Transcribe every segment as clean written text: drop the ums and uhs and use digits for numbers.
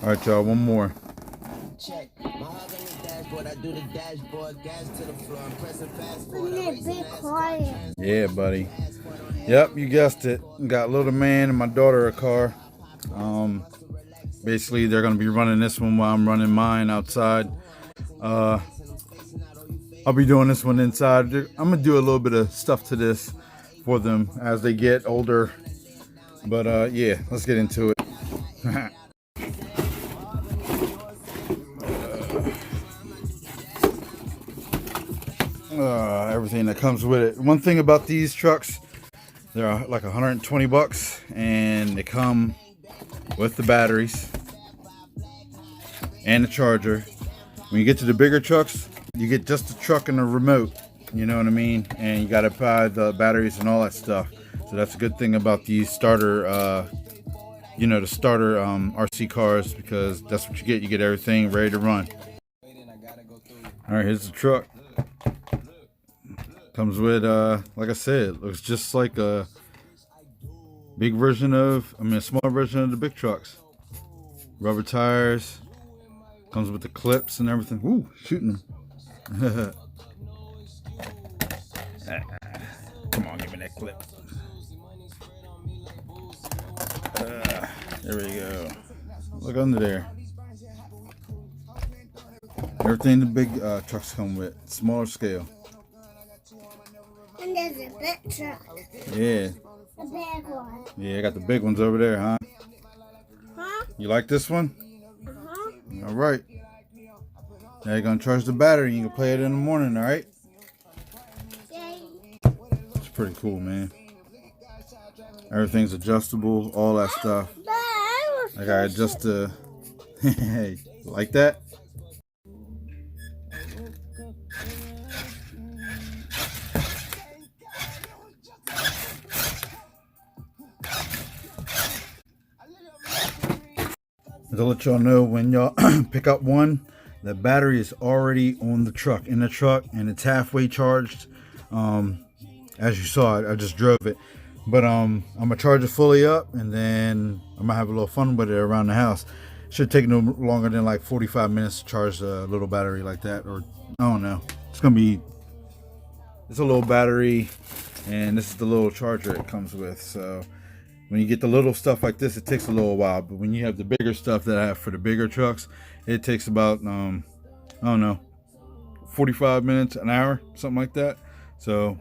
All right, y'all, one more. Check. My hug on the dashboard. I do the dashboard. Gas to the floor. I'm pressing fast forward. Yeah, buddy. Yep, you guessed it. Got little man and my daughter a car. Basically, they're gonna be running this one while I'm running mine outside. I'll be doing this one inside. I'm gonna do a little bit of stuff to this for them as they get older. But yeah, let's get into it. Everything that comes with it. One thing about these trucks, they're like 120 bucks and they come with the batteries and the charger. When you get to the bigger trucks, you get just the truck and the remote, you know what I mean? And you gotta buy the batteries and all that stuff. So that's a good thing about these starter, the starter RC cars, because that's what you get. You get everything ready to run. All right, here's the truck. Comes with, like I said, looks just like a big version of, a small version of the big trucks. Rubber tires. Comes with the clips and everything. Ooh, shooting. Come on, give me that clip. There we go. Look under there. Everything the big trucks come with. Smaller scale. And there's a big truck. Yeah. A big one. Yeah, I got the big ones over there, huh? Huh? You like this one? Uh-huh. All right. Now you're going to charge the battery and you can play it in the morning, all right? Yay. It's pretty cool, man. Everything's adjustable, all that stuff. But I I got to adjust the... Hey, like that? To let y'all know, when y'all pick up one, the battery is already on the truck, in the truck, and it's halfway charged. As you saw it, I just drove it, but I'm gonna charge it fully up, and then I'm gonna have a little fun with it around the house. Should take no longer than like 45 minutes to charge a little battery like that, or I don't know. It's a little battery, and this is the little charger it comes with. So when you get the little stuff like this, it takes a little while. But when you have the bigger stuff that I have for the bigger trucks, it takes about, I don't know, 45 minutes, an hour, something like that. So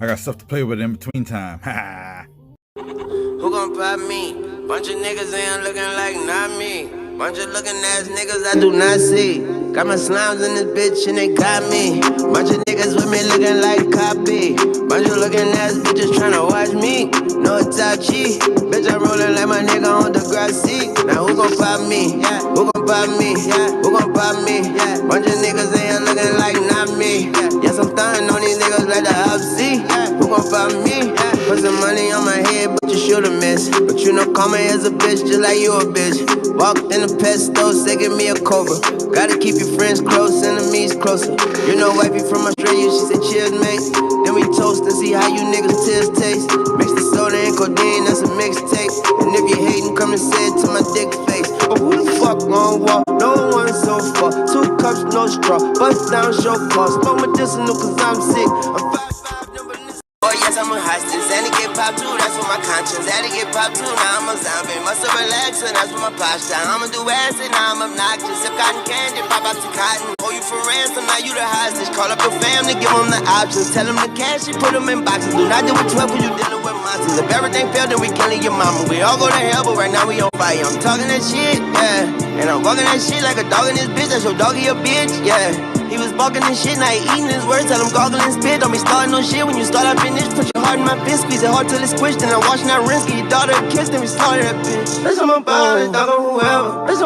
I got stuff to play with in between time. Ha! Who gon' pop me? Bunch of niggas ain't looking like not me. Bunch of looking ass niggas I do not see. Got my slimes in this bitch and they got me. Bunch of niggas with me looking like copy. Bunch of looking ass bitches tryna watch me. No Itachi. Bitch, I'm rolling like my nigga on the grass seat. Now who gon' pop me? Yeah. Who gon' pop me? Yeah. Who gon' pop me? Yeah. Bunch of niggas ain't looking like not me. Yeah. Yes, I'm stunning on these niggas like the Hopsy. Yeah. Who gon' pop me? Yeah. Put some money on my head, but you should've missed. But you know karma is a bitch, just like you a bitch. Walked in the pet store, say give me a cobra. Gotta keep your friends close, enemies closer. You know wifey from Australia, she said cheers mate. Then we toast and see how you niggas tears taste. Mix the soda and codeine, that's a mixtape. And if you hatin', come and say it to my dick face. But who the fuck gon' walk? No one so far. 2 cups, no straw. Bust down, show car. Smoke medicinal cause I'm sick. I'm 5'5", number this. Oh yes, I'm a hostage. Zanny get popped too, that's for my conscience. Zanny get popped too, now I'm a zombie. Must have relaxed, and that's for my posture. I'ma do acid, now I'm obnoxious. If cotton candy, pop out the cotton. Hold you for ransom, now you the hostage. Call up your family, give them the options. Tell them the cash, you put them in boxes. Do not do it 12 when you dealing with monsters. If everything failed, then we killing your mama. We all go to hell, but right now we on fire. I'm talking that shit, yeah. And I'm walking that shit like a dog in this bitch. That's your doggy a bitch, yeah. He was barking and shit, now he eating his words. Tell him gargle and spit. Don't be starting no shit when you start up in this. Put your heart in my fist, squeeze it hard till it's squished. And I'm washing that rinse, give your daughter a kiss, then we slaughter that bitch. Bitch, I'm a ballin', dog on whoever. Bitch,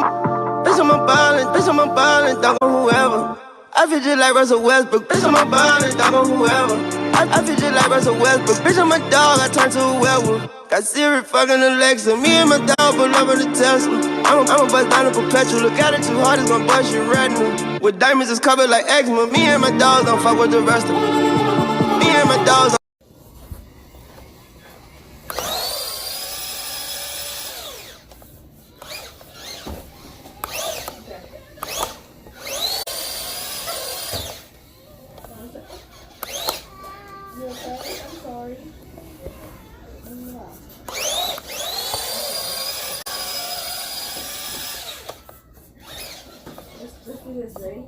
I'm a ballin', dog on whoever. I feel just like Russell Westbrook. Bitch, I'm a ballin', dog on whoever. I feel just like Russell Westbrook. Bitch, I'm a dog, I turn to a werewolf. Got Siri fucking Alexa. Me and my dog pull up in the Tesla. I'm a bust down the perpetual. Look at it too hard, it's gonna bust your retina. With diamonds, it's covered like eczema. Me and my dogs don't fuck with the rest of them. Me and my dogs don't. See?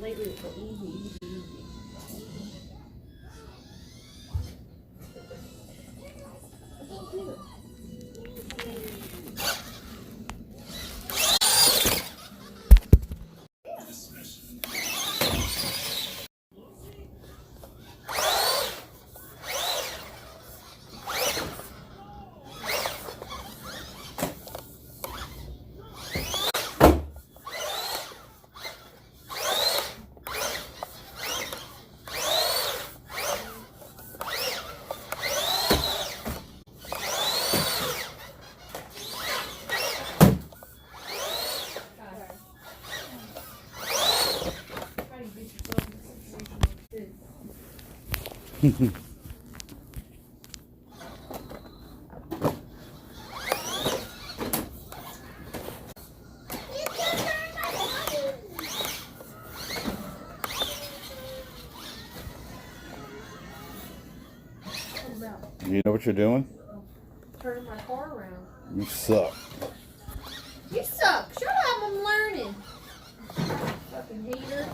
Lately it's so easy. You know what you're doing? Turn my car around. You suck. You suck. Shut up. I'm learning. Fucking hater.